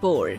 4।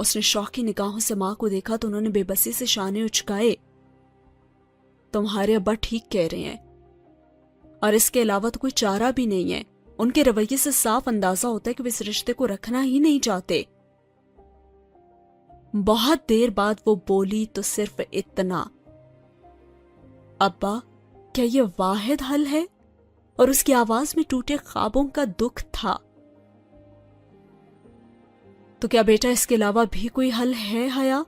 اس نے شوقی نگاہوں سے ماں کو دیکھا تو انہوں نے بے بسی سے شانے اچکائے. تمہارے ابا ٹھیک کہہ رہے ہیں اور اس کے علاوہ تو کوئی چارہ بھی نہیں ہے. ان کے رویے سے صاف اندازہ ہوتا ہے کہ وہ اس رشتے کو رکھنا ہی نہیں چاہتے. بہت دیر بعد وہ بولی تو صرف اتنا, ابا کیا یہ واحد حل ہے؟ اور اس کی آواز میں ٹوٹے خوابوں کا دکھ تھا. تو کیا بیٹا اس کے علاوہ بھی کوئی حل ہے حیا؟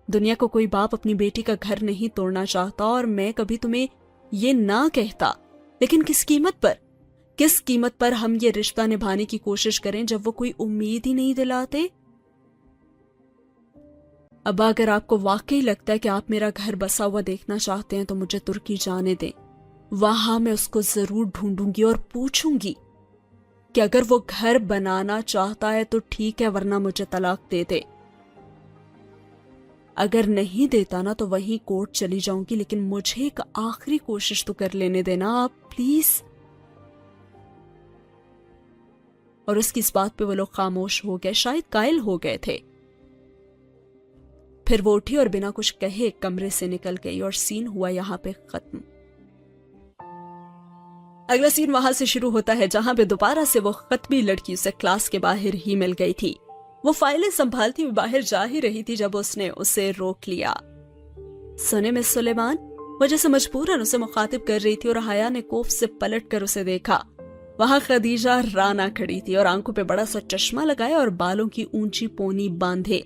دنیا کو کوئی باپ اپنی بیٹی کا گھر نہیں توڑنا چاہتا اور میں کبھی تمہیں یہ نہ کہتا, لیکن کس قیمت پر؟ کس قیمت پر ہم یہ رشتہ نبھانے کی کوشش کریں جب وہ کوئی امید ہی نہیں دلاتے؟ ابا اگر آپ کو واقعی لگتا ہے کہ آپ میرا گھر بسا ہوا دیکھنا چاہتے ہیں تو مجھے ترکی جانے دیں. وہاں میں اس کو ضرور ڈھونڈوں گی اور پوچھوں گی کہ اگر وہ گھر بنانا چاہتا ہے تو ٹھیک ہے, ورنہ مجھے طلاق دے دے. اگر نہیں دیتا نا تو وہیں کورٹ چلی جاؤں گی, لیکن مجھے ایک آخری کوشش تو کر لینے دینا آپ پلیز. اور اس کی اس بات پہ وہ لوگ خاموش ہو گئے, شاید قائل ہو گئے تھے. پھر وہ اٹھی اور بنا کچھ کہے کمرے سے نکل گئی اور سین ہوا یہاں پہ ختم. اگلا سین وہاں سے شروع ہوتا ہے جہاں پہ دوبارہ سے وہ ختمی لڑکی اسے کلاس کے باہر ہی مل گئی تھی. وہ فائلیں سنبھالتی ہوئی باہر جا ہی رہی تھی جب اس نے اسے روک لیا. سنے مس سلیمان, وہ جیسے مجبوراً اسے مخاطب کر رہی تھی اور حیا نے کوف سے پلٹ کر اسے دیکھا. وہاں خدیجہ رانا کھڑی تھی اور آنکھوں پہ بڑا سا چشمہ لگائے اور بالوں کی اونچی پونی باندھے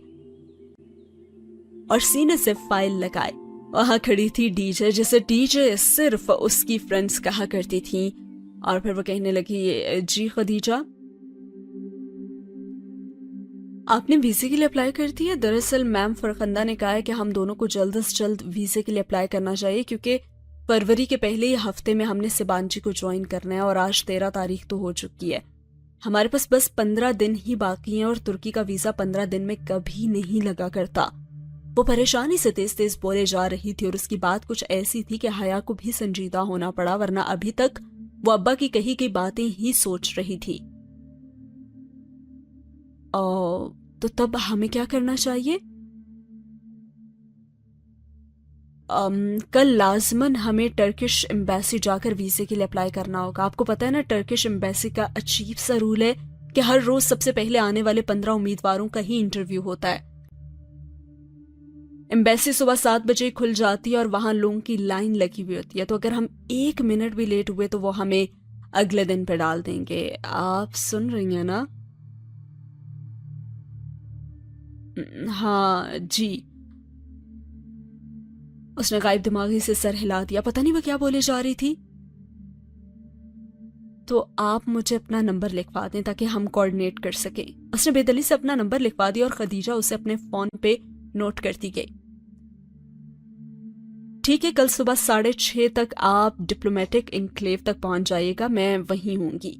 اور سینے سے فائل لگائے. وہاں کھڑی تھی ڈی جے, جسے ڈی جے صرف اس کی فرینڈز کہا کرتی تھیں. اور پھر وہ کہنے لگی, جی خدیجہ آپ نے ویزے کے لیے اپلائی کر دی ہے؟ دراصل میم فرخندہ نے کہا ہے کہ ہم دونوں کو جلد از جلد ویزے کے لیے اپلائی کرنا چاہیے, کیونکہ فروری کے پہلے ہی ہفتے میں ہم نے سبانجی کو جوائن کرنا ہے اور آج 13 تاریخ تو ہو چکی ہے. ہمارے پاس بس 15 دن ہی باقی ہیں اور ترکی کا ویزا 15 دن میں کبھی نہیں لگا کرتا. وہ پریشانی سے تیز تیز بولے جا رہی تھی اور اس کی بات کچھ ایسی تھی کہ حیا کو بھی سنجیدہ ہونا پڑا, ورنہ ابھی تک وہ ابا کی کہی گئی باتیں ہی سوچ رہی تھی. تو تب ہمیں کیا کرنا چاہیے؟ کل لازماً ہمیں ٹرکش ایمبیسی جا کر ویزے کے لیے اپلائی کرنا ہوگا. آپ کو پتہ ہے نا ٹرکش ایمبیسی کا عجیب سا رول ہے کہ ہر روز سب سے پہلے آنے والے 15 امیدواروں کا ہی انٹرویو ہوتا ہے. ایمبیسی صبح 7 بجے کھل جاتی ہے اور وہاں لوگوں کی لائن لگی ہوئی ہوتی ہے, تو اگر ہم 1 منٹ بھی لیٹ ہوئے تو وہ ہمیں اگلے دن پہ ڈال دیں گے. آپ سن رہی ہیں نا؟ ہاں جی. اس نے غائب دماغی سے سر ہلا دیا, پتہ نہیں وہ کیا بولے جا رہی تھی. تو آپ مجھے اپنا نمبر لکھوا دیں تاکہ ہم کوارڈینیٹ کر سکیں. اس نے بے دلی سے اپنا نمبر لکھوا دیا اور خدیجہ اسے اپنے فون پہ نوٹ کرتی گئی. ٹھیک ہے, کل صبح 6:30 تک آپ ڈپلومیٹک انکلیو تک پہنچ جائیے گا, میں وہیں ہوں گی.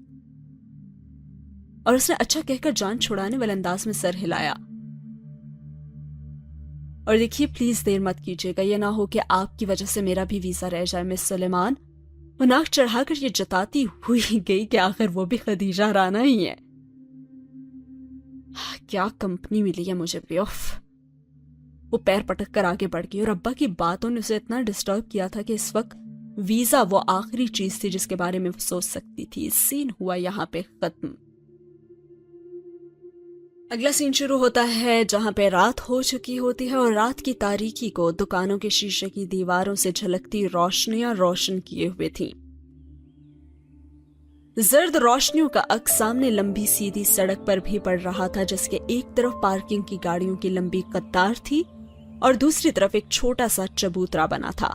اور اس نے اچھا کہہ کر جان چھڑانے والے انداز میں سر ہلایا. اور دیکھیے پلیز دیر مت کیجیے گا, یہ نہ ہو کہ آپ کی وجہ سے میرا بھی ویزا رہ جائے. مس سلیمان وہ ناک چڑھا کر یہ جتاتی ہوئی گئی کہ آخر وہ بھی خدیجہ رانا ہی ہے. کیا کمپنی ملی ہے مجھے بھی. وہ پیر پٹک کر آگے بڑھ گئی اور ابا کی باتوں نے اسے اتنا ڈسٹرب کیا تھا کہ اس وقت ویزا وہ آخری چیز تھی جس کے بارے میں وہ سوچ سکتی تھی. سین ہوا یہاں پہ ختم. اگلا سین شروع ہوتا ہے جہاں پہ رات ہو چکی ہوتی ہے اور رات کی تاریکی کو دکانوں کے شیشے کی دیواروں سے جھلکتی روشنیاں روشن کیے ہوئے تھیں. زرد روشنیوں کا عکس سامنے لمبی سیدھی سڑک پر بھی پڑ رہا تھا, جس کے ایک طرف پارکنگ کی گاڑیوں کی لمبی قطار تھی اور دوسری طرف ایک چھوٹا سا چبوترا بنا تھا.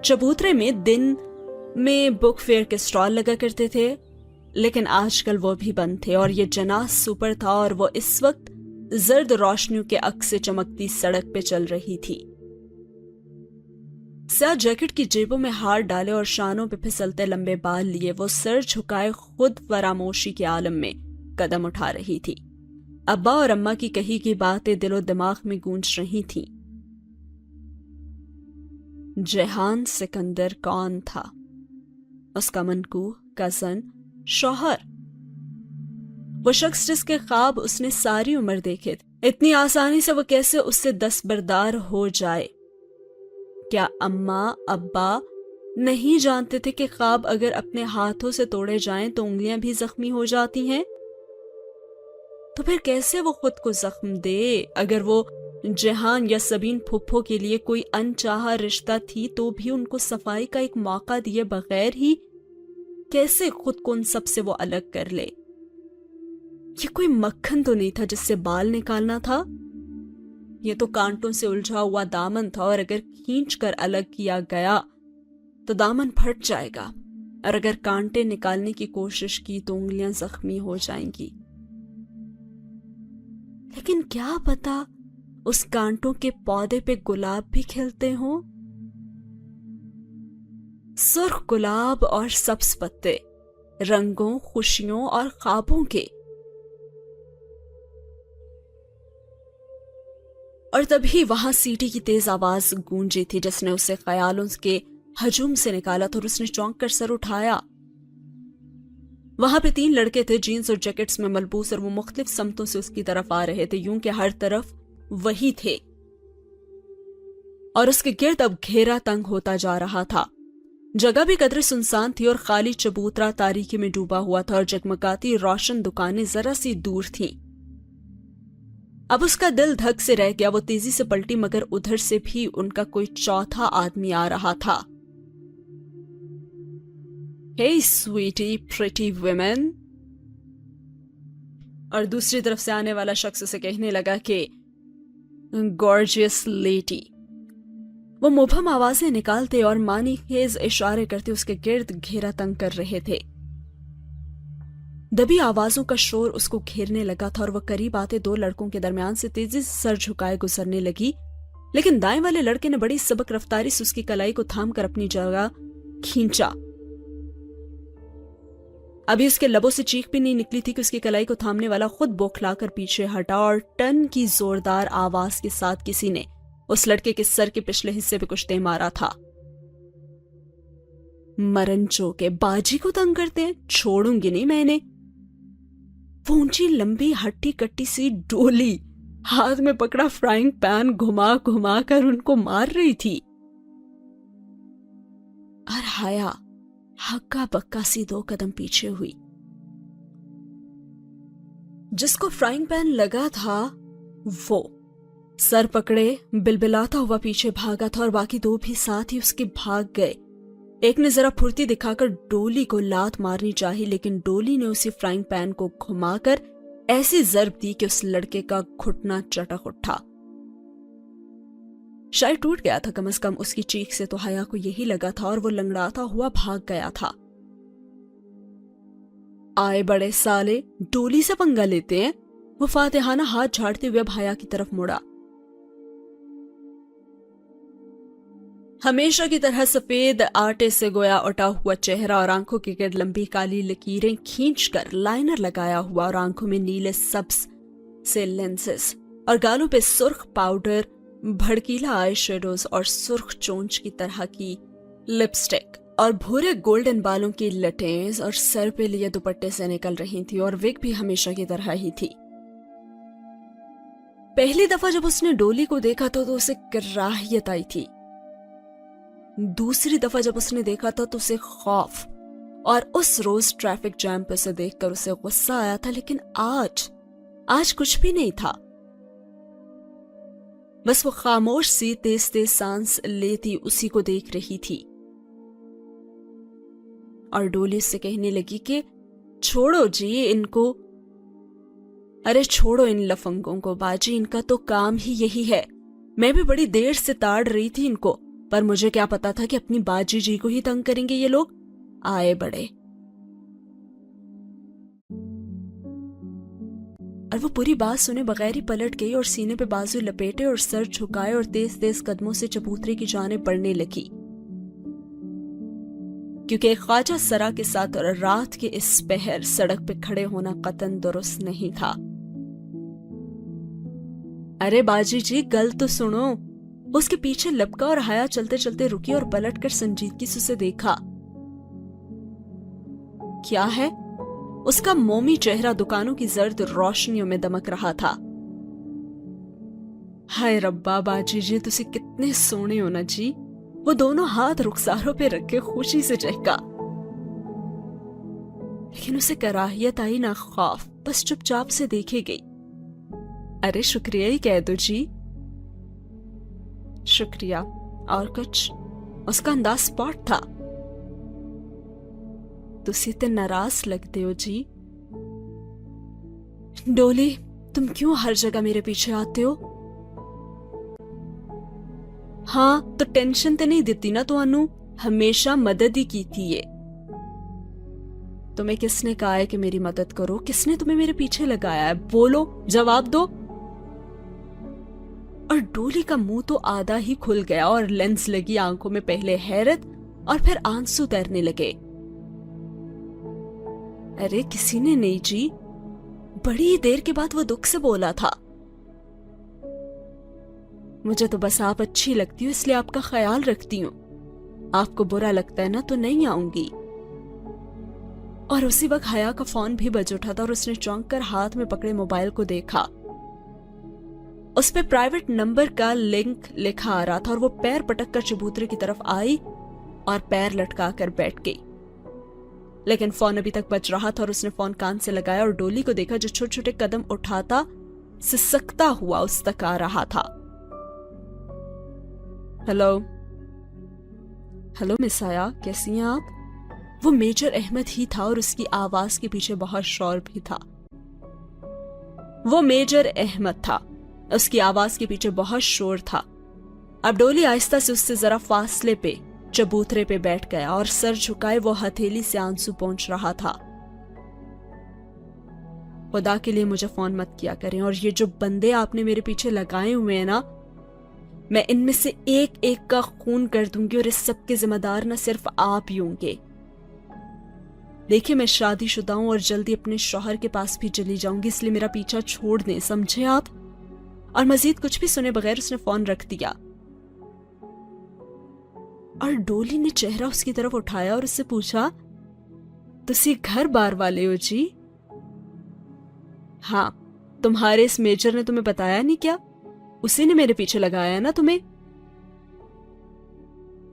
چبوترے میں دن میں بک فیئر کے سٹال لگا کرتے تھے, لیکن آج کل وہ بھی بند تھے اور یہ جناح سپر تھا اور وہ اس وقت زرد روشنیوں کے عکس سے چمکتی سڑک پہ چل رہی تھی. سیاہ جیکٹ کی جیبوں میں ہار ڈالے اور شانوں پہ پھسلتے لمبے بال لیے وہ سر جھکائے خود فراموشی کے عالم میں قدم اٹھا رہی تھی. ابا اور اماں کی کہی کی باتیں دل و دماغ میں گونج رہی تھیں. جہان سکندر کون تھا؟ اس کا منکوہ، کزن، شوہر. وہ شخص جس کے خواب اس نے ساری عمر دیکھے تھے، اتنی آسانی سے وہ کیسے اس سے دستبردار ہو جائے؟ کیا اماں ابا نہیں جانتے تھے کہ خواب اگر اپنے ہاتھوں سے توڑے جائیں تو انگلیاں بھی زخمی ہو جاتی ہیں؟ تو پھر کیسے وہ خود کو زخم دے؟ اگر وہ جہان یا سبین پھپھو کے لیے کوئی انچاہا رشتہ تھی تو بھی ان کو صفائی کا ایک موقع دیے بغیر ہی کیسے خود کو ان سب سے وہ الگ کر لے؟ یہ کوئی مکھن تو نہیں تھا جس سے بال نکالنا تھا، یہ تو کانٹوں سے الجھا ہوا دامن تھا، اور اگر کھینچ کر الگ کیا گیا تو دامن پھٹ جائے گا، اور اگر کانٹے نکالنے کی کوشش کی تو انگلیاں زخمی ہو جائیں گی۔ لیکن کیا پتا اس کانٹوں کے پودے پہ گلاب بھی کھلتے ہوں؟ سرخ گلاب اور سبز پتے، رنگوں، خوشیوں اور خوابوں کے۔ اور تبھی وہاں سیٹی کی تیز آواز گونجی تھی جس نے اسے خیالوں کے ہجوم سے نکالا تھا، اور اس نے چونک کر سر اٹھایا۔ وہاں پہ 3 لڑکے تھے، جینز اور جیکٹس میں ملبوس، اور وہ مختلف سمتوں سے اس کی طرف آ رہے تھے، یوں کہ ہر طرف وہی تھے، اور اس کے گرد اب گھیرا تنگ ہوتا جا رہا تھا۔ جگہ بھی قدرے سنسان تھی اور خالی چبوترا تاریکی میں ڈوبا ہوا تھا، اور جگمگاتی روشن دکانیں ذرا سی دور تھیں۔ اب اس کا دل دھک سے رہ گیا، وہ تیزی سے پلٹی، مگر ادھر سے بھی ان کا کوئی چوتھا آدمی آ رہا تھا۔ Hey sweetie pretty women، اور دوسری طرف سے آنے والا شخص اسے کہنے لگا کہ gorgeous lady۔ وہ مبہم آوازیں نکالتے اور معنی خیز اشارے کرتے اس کے گرد گھیرا تنگ کر رہے تھے۔ دبی آوازوں کا شور اس کو گھیرنے لگا تھا، اور وہ قریب آتے 2 لڑکوں کے درمیان سے تیزی سے سر جھکائے گزرنے لگی، لیکن دائیں والے لڑکے نے بڑی سبک رفتاری سے اس کی کلائی کو تھام کر اپنی جگہ کھینچا۔ ابھی اس کے لبوں سے چیخ بھی نہیں نکلی تھی کہ اس کی کلائی کو تھامنے والا خود بوکھلا کر پیچھے ہٹا، اور ٹن کی زوردار آواز کے ساتھ کسی نے اس لڑکے کے سر کے پچھلے حصے پہ کچھ دے مارا تھا۔ مرنچو کے باجی کو تنگ کرتے ہیں، چھوڑوں گی نہیں میں نے۔ وہ اونچی لمبی ہٹی کٹی سی ڈولی ہاتھ میں پکڑا فرائنگ پین گھما گھما کر ان کو مار رہی تھی، اور حیا ہکا بکا سی 2 قدم پیچھے ہوئی۔ جس کو فرائنگ پین لگا تھا وہ سر پکڑے بلبلاتا ہوا پیچھے بھاگا تھا، اور باقی 2 بھی ساتھ ہی اس کے بھاگ گئے۔ ایک نے ذرا پھرتی دکھا کر ڈولی کو لات مارنی چاہی، لیکن ڈولی نے اسی فرائنگ پین کو گھما کر ایسی ضرب دی کہ اس لڑکے کا گھٹنا چٹک اٹھا۔ شاید ٹوٹ گیا تھا، کم از کم اس کی چیخ سے تو حیا کو یہی لگا تھا، اور وہ لنگڑاتا ہوا بھاگ گیا تھا۔ آئے بڑے سالے، ڈولی سے پنگا لیتے ہیں، وہ فاتحانہ ہاتھ جھاڑتے ہوئے اب حیا کی طرف مڑا۔ ہمیشہ کی طرح سفید آٹے سے گویا اٹا ہوا چہرہ، اور آنکھوں کے گرد لمبی کالی لکیریں کھینچ کر لائنر لگایا ہوا، اور آنکھوں میں نیلے سبز سے لینسز، اور گالوں پہ سرخ پاؤڈر، بھڑکیلا آئی شیڈوز، اور سرخ چونچ کی طرح کی لپسٹک، اور بھورے گولڈن بالوں کی لٹیں اور سر پہ لیے دوپٹے سے نکل رہی تھی، اور وگ بھی ہمیشہ کی طرح ہی تھی۔ پہلی دفعہ جب اس نے ڈولی کو دیکھا تو اسے کراہیت آئی تھی، دوسری دفعہ جب اس نے دیکھا تھا تو اسے خوف، اور اس روز ٹریفک جام پہ سے دیکھ کر اسے غصہ آیا تھا، لیکن آج کچھ بھی نہیں تھا۔ بس وہ خاموش سی تیز تیز سانس لیتی اسی کو دیکھ رہی تھی، اور ڈولی سے کہنے لگی کہ چھوڑو جی ان کو، ارے چھوڑو ان لفنگوں کو باجی، ان کا تو کام ہی یہی ہے۔ میں بھی بڑی دیر سے تاڑ رہی تھی ان کو، پر مجھے کیا پتا تھا کہ اپنی باجی جی کو ہی تنگ کریں گے یہ لوگ، آئے بڑے۔ اور وہ پوری بات سنے بغیر ہی پلٹ گئی، اور سینے پہ بازو لپیٹے اور سر جھکائے اور تیز تیز قدموں سے چبوترے کی جانب بڑھنے لگی، کیونکہ ایک خواجہ سرا کے ساتھ رات کے اس پہر سڑک پہ کھڑے ہونا قطعاً درست نہیں تھا۔ ارے باجی جی گل تو سنو، اس کے پیچھے لپکا، اور حیا چلتے چلتے رکی اور پلٹ کر سنجیدگی سے اسے دیکھا۔ کیا ہے؟ اس کا مومی چہرہ دکانوں کی زرد روشنیوں میں دمک رہا تھا۔ ہائے ربا باجی جی تسی کتنے سونے ہو نا جی۔ وہ دونوں ہاتھ رخساروں پہ رکھے خوشی سے چہکا، لیکن اسے کراہیت آئی نہ خوف، بس چپ چاپ سے دیکھے گئی۔ ارے شکریہ ہی کہہ دو جی۔ شکریہ اور کچھ؟ اس کا انداز سپاٹ تھا۔ تسی تے ناراض لگتے ہو جی۔ ڈولی تم کیوں ہر جگہ میرے پیچھے آتے ہو؟ ہاں تو ٹینشن تے نہیں دیتی نا تانوں، ہمیشہ مدد ہی کی تھی یہ۔ تمہیں کس نے کہا ہے کہ میری مدد کرو؟ کس نے تمہیں میرے پیچھے لگایا ہے؟ بولو، جواب دو۔ اور ڈولی کا منہ تو آدھا ہی کھل گیا اور لینس لگی آنکھوں میں پہلے حیرت اور پھر آنسو تیرنے لگے۔ ارے کسی نے نہیں جی، بڑی دیر کے بعد وہ دکھ سے بولا تھا۔ مجھے تو بس آپ اچھی لگتی ہو اس لیے آپ کا خیال رکھتی ہوں، آپ کو برا لگتا ہے نا تو نہیں آؤں گی۔ اور اسی وقت حیا کا فون بھی بج اٹھا تھا اور اس نے چونک کر ہاتھ میں پکڑے موبائل کو دیکھا۔ اس پہ پرائیویٹ نمبر کا لنک لکھا آ رہا تھا اور وہ پیر پٹک کر چبوترے کی طرف آئی اور پیر لٹکا کر بیٹھ گئی، لیکن فون ابھی تک بج رہا تھا اور اس نے فون کان سے لگایا اور ڈولی کو دیکھا جو چھوٹے چھوٹے قدم اٹھاتا سسکتا ہوا اس تک آ رہا تھا۔ ہیلو ہیلو مس حیا، کیسی ہیں آپ؟ وہ میجر احمد ہی تھا اور اس کی آواز کے پیچھے بہت شور بھی تھا۔ وہ میجر احمد تھا، اس کی آواز کے پیچھے بہت شور تھا۔ اب ڈولی آہستہ سے اس سے ذرا فاصلے پہ چبوترے پہ بیٹھ گیا اور سر جھکائے وہ ہتھیلی سے آنسو پہنچ رہا تھا۔ خدا کے لیے مجھے فون مت کیا کریں، اور یہ جو بندے آپ نے میرے پیچھے لگائے ہوئے ہیں نا، میں ان میں سے ایک ایک کا خون کر دوں گی اور اس سب کے ذمہ دار نہ صرف آپ ہی ہوں گے۔ دیکھیں میں شادی شدہ ہوں اور جلدی اپنے شوہر کے پاس بھی چلی جاؤں گی، اس لیے میرا پیچھا چھوڑ دیں، سمجھے آپ؟ اور مزید کچھ بھی سنے بغیر اس نے فون رکھ دیا۔ اور ڈولی نے چہرہ اس کی طرف اٹھایا اور اس سے پوچھا، تسی گھر بار والے ہو جی؟ ہاں، تمہارے اس میجر نے تمہیں بتایا نہیں کیا؟ اسی نے میرے پیچھے لگایا نا تمہیں؟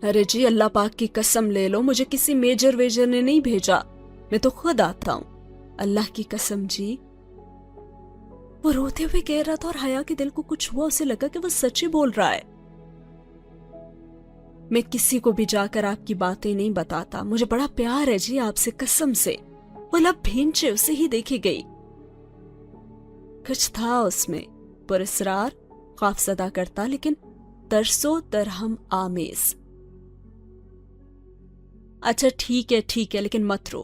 ارے جی اللہ پاک کی قسم لے لو، مجھے کسی میجر ویجر نے نہیں بھیجا، میں تو خود آتا ہوں، اللہ کی قسم جی۔ وہ روتے ہوئے کہہ رہا تھا اور حیا کے دل کو کچھ ہوا، اسے لگا کہ وہ سچ ہی بول رہا ہے۔ میں کسی کو بھی جا کر آپ کی باتیں نہیں بتاتا، مجھے بڑا پیار ہے جی آپ سے، قسم سے۔ وہ لب بھینچے اسے ہی دیکھی گئی۔ کچھ تھا اس میں، پراسرار، خوف زدہ کرتا لیکن ترس و ترحم آمیز۔ اچھا ٹھیک ہے لیکن مت رو،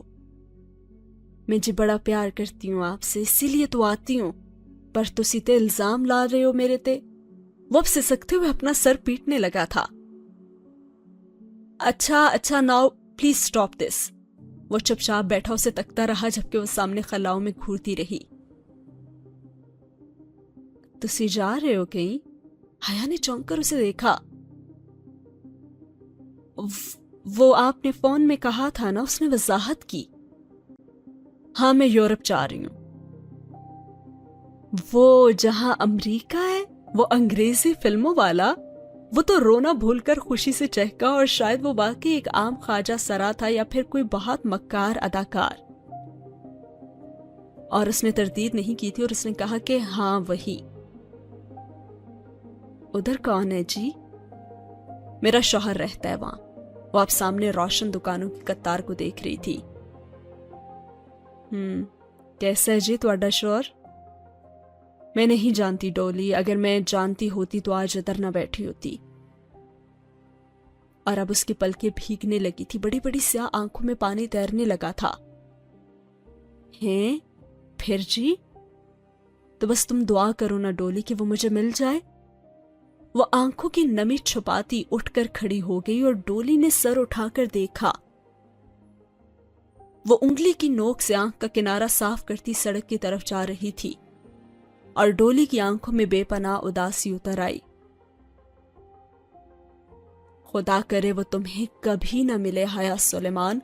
میں جی بڑا پیار کرتی ہوں آپ سے، اسی لیے تو آتی ہوں، پر تسی تے الزام لا رہے ہو میرے تے۔ وہ اب سسکتے ہوئے اپنا سر پیٹنے لگا تھا۔ اچھا ناؤ پلیز سٹاپ دس۔ وہ چپ چاپ بیٹھا اسے تکتا رہا جبکہ وہ سامنے خلاؤں میں گھورتی رہی۔ تسی جا رہے ہو کہیں؟ حیا نے چونک کر اسے دیکھا۔ وہ آپ نے فون میں کہا تھا نا، اس نے وضاحت کی۔ ہاں میں یورپ جا رہی ہوں۔ وہ جہاں امریکہ ہے، وہ انگریزی فلموں والا؟ وہ تو رونا بھول کر خوشی سے چہکا، اور شاید وہ واقعی ایک عام خواجہ سرا تھا یا پھر کوئی بہت مکار اداکار۔ اور اس نے تردید نہیں کی تھی اور اس نے کہا کہ ہاں وہی۔ ادھر کون ہے جی؟ میرا شوہر رہتا ہے وہاں۔ وہ آپ سامنے روشن دکانوں کی قطار کو دیکھ رہی تھی۔ کیسا ہے جی تہاڈا شوہر؟ میں نہیں جانتی ڈولی، اگر میں جانتی ہوتی تو آج ادھر نہ بیٹھی ہوتی۔ اور اب اس کی پلکیں بھیگنے لگی تھی، بڑی بڑی سیاہ آنکھوں میں پانی تیرنے لگا تھا۔ ہیں پھر جی؟ تو بس تم دعا کرو نا ڈولی کہ وہ مجھے مل جائے۔ وہ آنکھوں کی نمی چھپاتی اٹھ کر کھڑی ہو گئی اور ڈولی نے سر اٹھا کر دیکھا۔ وہ انگلی کی نوک سے آنکھ کا کنارہ صاف کرتی سڑک کی طرف جا رہی تھی اور ڈولی کی آنکھوں میں بے پناہ اداسی اتر آئی۔ خدا کرے وہ تمہیں کبھی نہ ملے حیا سلیمان،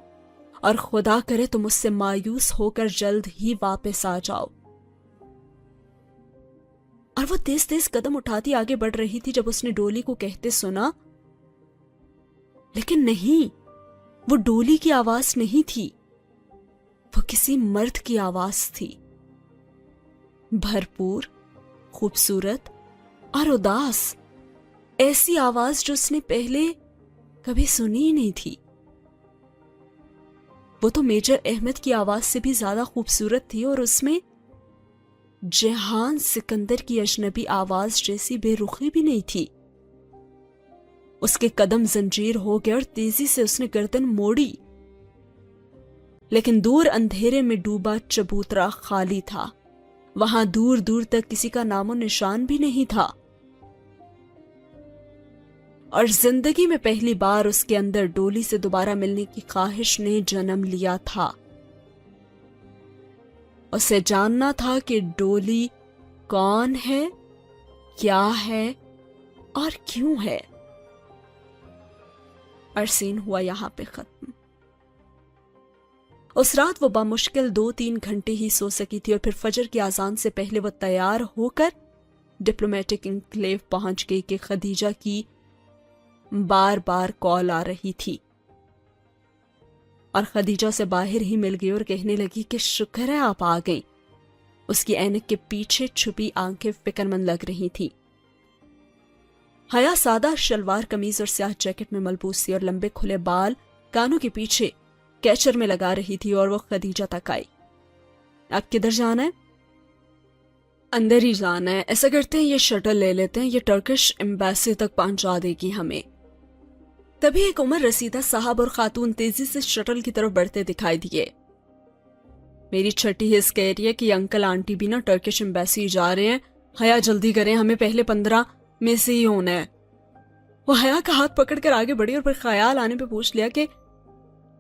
اور خدا کرے تم اس سے مایوس ہو کر جلد ہی واپس آ جاؤ. اور وہ تیز تیز قدم اٹھاتی آگے بڑھ رہی تھی جب اس نے ڈولی کو کہتے سنا. لیکن نہیں، وہ ڈولی کی آواز نہیں تھی، وہ کسی مرد کی آواز تھی، بھرپور، خوبصورت اور اداس. ایسی آواز جو اس نے پہلے کبھی سنی ہی نہیں تھی. وہ تو میجر احمد کی آواز سے بھی زیادہ خوبصورت تھی، اور اس میں جہان سکندر کی اجنبی آواز جیسی بے رخی بھی نہیں تھی. اس کے قدم زنجیر ہو گئے اور تیزی سے اس نے گردن موڑی، لیکن دور اندھیرے میں ڈوبا چبوترا خالی تھا. وہاں دور دور تک کسی کا نام و نشان بھی نہیں تھا. اور زندگی میں پہلی بار اس کے اندر ڈولی سے دوبارہ ملنے کی خواہش نے جنم لیا تھا. اسے جاننا تھا کہ ڈولی کون ہے، کیا ہے اور کیوں ہے. اور سین ہوا یہاں پہ ختم. اس رات وہ بامشکل 2-3 گھنٹے ہی سو سکی تھی، اور پھر فجر کی اذان سے پہلے وہ تیار ہو کر ڈپلومیٹک انکلیو پہنچ گئی کہ خدیجہ کی بار بار کال آ رہی تھی. اور خدیجہ سے باہر ہی مل گئی اور کہنے لگی کہ شکر ہے آپ آ گئیں. اس کی اینک کے پیچھے چھپی آنکھیں فکر مند لگ رہی تھی. حیا سادہ شلوار قمیض اور سیاہ جیکٹ میں ملبوس تھی، اور لمبے کھلے بال کانوں کے پیچھے کیچر میں لگا رہی تھی. اور وہ خدیجہ تک آئی. آپ کدھر جانا ہے؟ اندر ہی جانا ہے. ایسا کرتے ہیں یہ شٹل لے لیتے ہیں، یہ ٹرکش ایمبیسی تک پہنچا دے گی ہمیں. تبھی ایک عمر رسیدہ صاحب اور خاتون تیزی سے شٹل کی طرف بڑھتے دکھائی دیے. میری چھٹی ہس کہہ رہی ہے کہ انکل آنٹی بھی نا ٹرکش ایمبیسی جا رہے ہیں. حیا جلدی کریں، ہمیں پہلے 15 میں سے ہی ہونا ہے. وہ حیا کا ہاتھ پکڑ کر آگے بڑھی اور پھر خیال آنے پہ پوچھ لیا کہ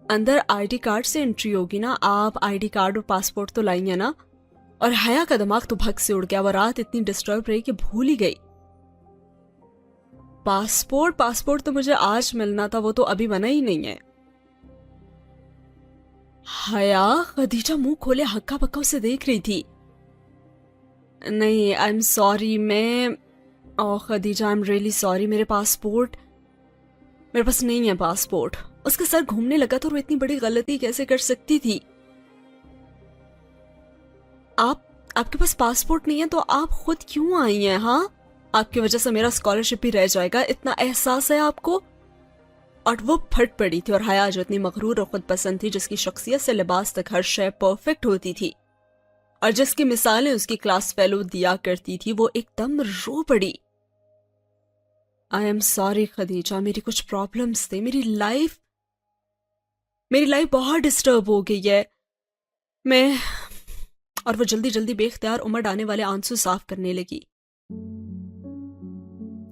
اندر آئی ڈی کارڈ سے انٹری ہوگی نا، آپ آئی ڈی کارڈ اور پاسپورٹ تو لائی ہیں نا؟ اور حیا کا دماغ تو بھگ سے اڑ گیا. وہ رات اتنی ڈسٹرب رہی کہ بھول ہی گئی. پاسپورٹ تو مجھے آج ملنا تھا، وہ تو ابھی بنا ہی نہیں ہے. حیا، خدیجہ منہ کھولے ہکا بکا اسے دیکھ رہی تھی. نہیں، آئی am sorry, Khadija I am really sorry, میرے پاس نہیں ہے پاسپورٹ. اس کا سر گھومنے لگا تھا، اور وہ اتنی بڑی غلطی کیسے کر سکتی تھی. آپ کے پاس پاسپورٹ نہیں ہے تو آپ خود کیوں آئی ہیں؟ ہاں، آپ کی وجہ سے میرا اسکالرشپ بھی رہ جائے گا، اتنا احساس ہے آپ کو؟ اور وہ پھٹ پڑی تھی. اور حیا جو اتنی مغرور اور خود پسند تھی، جس کی شخصیت سے لباس تک ہر شے پرفیکٹ ہوتی تھی، اور جس کی مثالیں اس کی کلاس فیلو دیا کرتی تھی، وہ ایک دم رو پڑی. آئی ایم سوری خدیجہ، میری کچھ پرابلمس تھے، میری لائف بہت ڈسٹرب ہو گئی ہے. اور وہ جلدی جلدی بے اختیار امڑ آنے والے آنسو صاف کرنے لگی.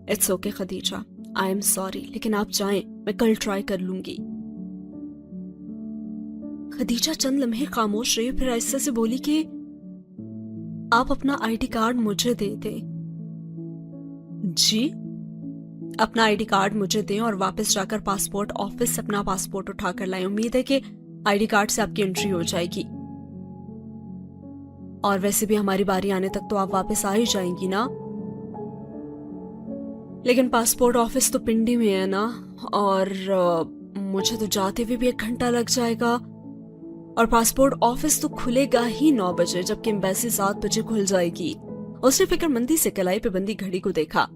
It's okay Khadija, I am sorry, لیکن آپ جائیں، میں کل ٹرائی کر لوں گی. خدیجہ چند لمحے خاموش رہی، پھر آہستہ سے بولی کہ آپ اپنا آئی ڈی کارڈ مجھے دے دیں. جی؟ اپنا آئی ڈی کارڈ مجھے دیں اور واپس جا کر پاسپورٹ آفس سے اپنا پاسپورٹ اٹھا کر لائیں. امید ہے کہ آئی ڈی کارڈ سے آپ کی انٹری ہو جائے گی. اور ویسے بھی ہماری باری آنے تک تو آپ واپس آ ہی جائیں گی نا؟ لیکن پاسپورٹ آفس تو پنڈی میں ہے نا، اور مجھے تو جاتے ہوئے بھی 1 گھنٹہ لگ جائے گا. اور پاسپورٹ آفس تو کھلے گا ہی 9 بجے، جبکہ ایمبیسی 7 بجے کھل جائے گی. اس نے فکر مندی سے کلائی پہ بندی گھڑی کو دیکھا.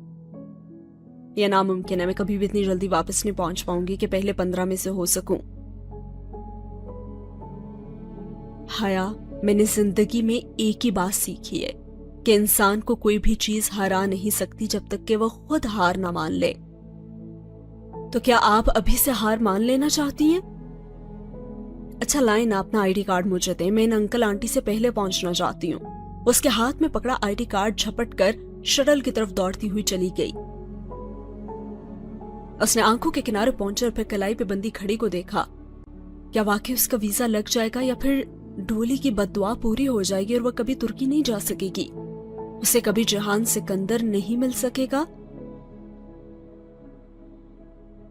یہ ناممکن ہے، میں کبھی بھی اتنی جلدی واپس نہیں پہنچ پاؤں گی کہ پہلے 15 میں سے ہو سکوں. حیا، میں نے زندگی میں ایک ہی بات سیکھی ہے کہ انسان کو کوئی بھی چیز ہرا نہیں سکتی جب تک کہ وہ خود ہار نہ مان لے. تو کیا آپ ابھی سے ہار مان لینا چاہتی ہیں؟ اچھا لائیں نا اپنا آئی ڈی کارڈ مجھے دیں، میں ان انکل آنٹی سے پہلے پہنچنا چاہتی ہوں. اس کے ہاتھ میں پکڑا آئی ڈی کارڈ جھپٹ کر شٹل کی طرف دوڑتی ہوئی چلی گئی. اس نے آنکھوں کے کنارے پہنچے اور پھر کلائی پہ بندی کھڑی کو دیکھا. کیا واقعی اس کا ویزا لگ جائے گا، یا پھر ڈولی کی بد دعا پوری ہو جائے گی اور وہ کبھی ترکی نہیں جا سکے گی، اسے کبھی جہان سکندر نہیں مل سکے گا؟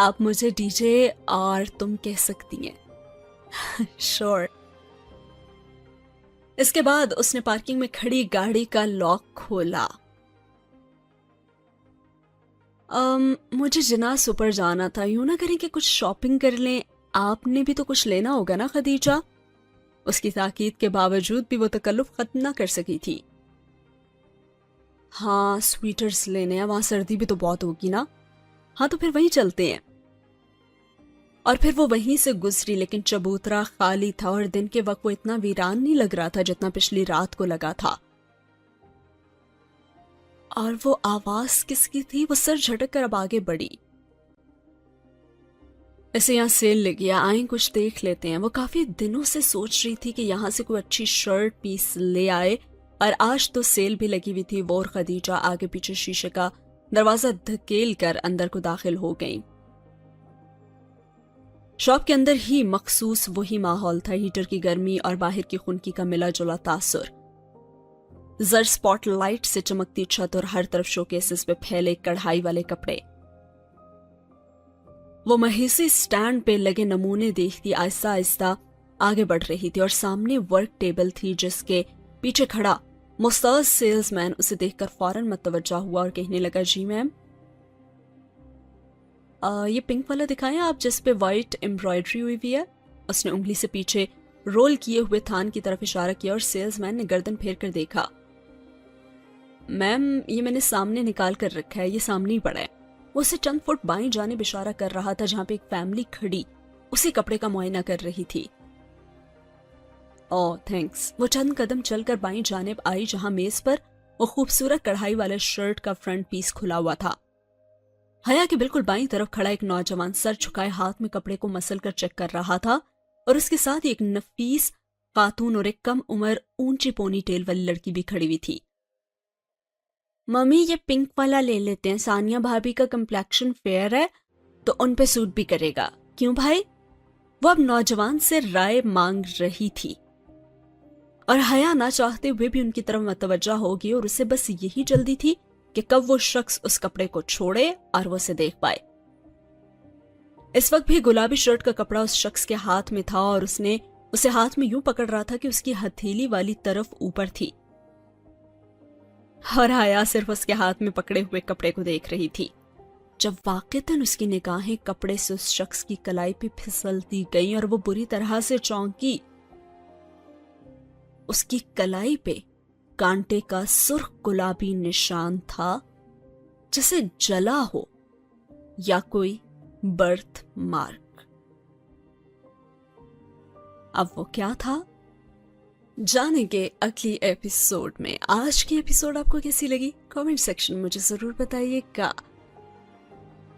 آپ مجھے ڈی جے اور تم کہہ سکتی ہیں. شور. اس کے بعد اس نے پارکنگ میں کھڑی گاڑی کا لاک کھولا. مجھے جناح سپر جانا تھا. یوں نہ کریں کہ کچھ شاپنگ کر لیں. آپ نے بھی تو کچھ لینا ہوگا نا خدیجہ. اس کی تاکید کے باوجود بھی وہ تکلف ختم نہ کر سکی تھی. ہاں سویٹرز لینے ہیں, وہاں سردی بھی تو بہت ہوگی نا. ہاں تو پھر وہیں چلتے ہیں. اور پھر وہ وہیں سے گزری, لیکن چبوترا خالی تھا اور دن کے وقت وہ اتنا ویران نہیں لگ رہا تھا جتنا پچھلی رات کو لگا تھا. اور وہ آواز کس کی تھی؟ وہ سر جھٹک کر اب آگے بڑھی. ایسے یہاں سیل لگی ہے, آئیں کچھ دیکھ لیتے ہیں. وہ کافی دنوں سے سوچ رہی تھی کہ یہاں سے کوئی اچھی شرٹ پیس لے آئے, اور آج تو سیل بھی لگی ہوئی تھی. وہ اور خدیجہ آگے پیچھے شیشے کا دروازہ دھکیل کر اندر کو داخل ہو گئیں. شاپ کے اندر ہی مخصوص وہی ماحول تھا, ہیٹر کی گرمی اور باہر کی خنکی کا ملا جلا تاثر. زر سپاٹ لائٹ سے چمکتی چھت اور ہر طرف شو کیسز پہ پھیلے کڑھائی والے کپڑے. وہ مہیسی سٹینڈ پہ لگے نمونے دیکھتی آہستہ آہستہ آگے بڑھ رہی تھی, اور سامنے ورک ٹیبل تھی جس کے پیچھے کھڑا مستعد سیلز مین اسے دیکھ کر فوراً متوجہ ہوا اور کہنے لگا, جی میم. یہ پنک والا دکھائیں آپ جس پہ وائٹ امبرائڈری ہوئی ہوئی ہے. اس نے انگلی سے پیچھے رول کیے ہوئے تھان کی طرف اشارہ کیا اور سیلز مین نے گردن پھیر کر دیکھا. میم یہ میں نے سامنے نکال کر رکھا ہے, یہ سامنے ہی پڑا ہے. وہ اسے چند فٹ بائیں جانب اشارہ کر رہا تھا جہاں پہ ایک فیملی کھڑی اسی کپڑے کا معائنہ کر رہی تھی. اوہ تھینکس. وہ چند قدم چل کر بائیں جانب آئی جہاں میز پر وہ خوبصورت کڑھائی والے شرٹ کا فرنٹ پیس کھلا ہوا تھا. حیا کے بالکل بائیں طرف کھڑا ایک نوجوان سر جھکائے ہاتھ میں کپڑے کو مسل کر چیک کر رہا تھا, اور اس کے ساتھ ایک نفیس خاتون اور ایک کم عمر اونچی پونی ٹیل والی لڑکی بھی کھڑی ہوئی تھی. ممی یہ پنک والا لے لیتے ہیں, ثانیہ بھابی کا کمپلیکشن فیئر ہے تو ان پہ سوٹ بھی کرے گا. کیوں بھائی؟ وہ اب نوجوان سے رائے مانگ رہی تھی, اور حیا نہ چاہتے ہوئے بھی ان کی طرف متوجہ ہوگی, اور اسے بس یہی جلدی تھی کہ کب وہ شخص اس کپڑے کو چھوڑے اور وہ اسے دیکھ پائے. اس وقت بھی گلابی شرٹ کا کپڑا اس شخص کے ہاتھ میں تھا, اور اس نے اسے ہاتھ میں یوں پکڑ رہا تھا کہ اس کی ہتھیلی والی طرف اوپر تھی, اور حیا صرف اس کے ہاتھ میں پکڑے ہوئے کپڑے کو دیکھ رہی تھی. جب واقعتاً اس کی نگاہیں کپڑے سے اس شخص کی کلائی پہ پھسلتی گئیں اور وہ بری طرح سے چونکی. اس کی کلائی پہ کانٹے کا سرخ گلابی نشان تھا, جسے جلا ہو یا کوئی برتھ مارک. اب وہ کیا تھا جانیں گے اگلی ایپیسوڈ میں. آج کی ایپیسوڈ آپ کو کیسی لگی کامنٹ سیکشن میں مجھے ضرور بتائیے گا.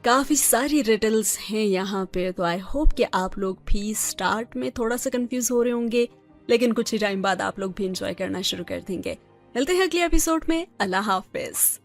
کافی ساری ریڈلز ہیں یہاں پہ, تو آئی ہوپ کہ آپ لوگ بھی سٹارٹ میں تھوڑا سا کنفیوز ہو رہے ہوں گے, لیکن کچھ ہی ٹائم بعد آپ لوگ بھی انجوائے کرنا شروع کر دیں گے. ملتے ہیں اگلی ایپیسوڈ میں. اللہ حافظ.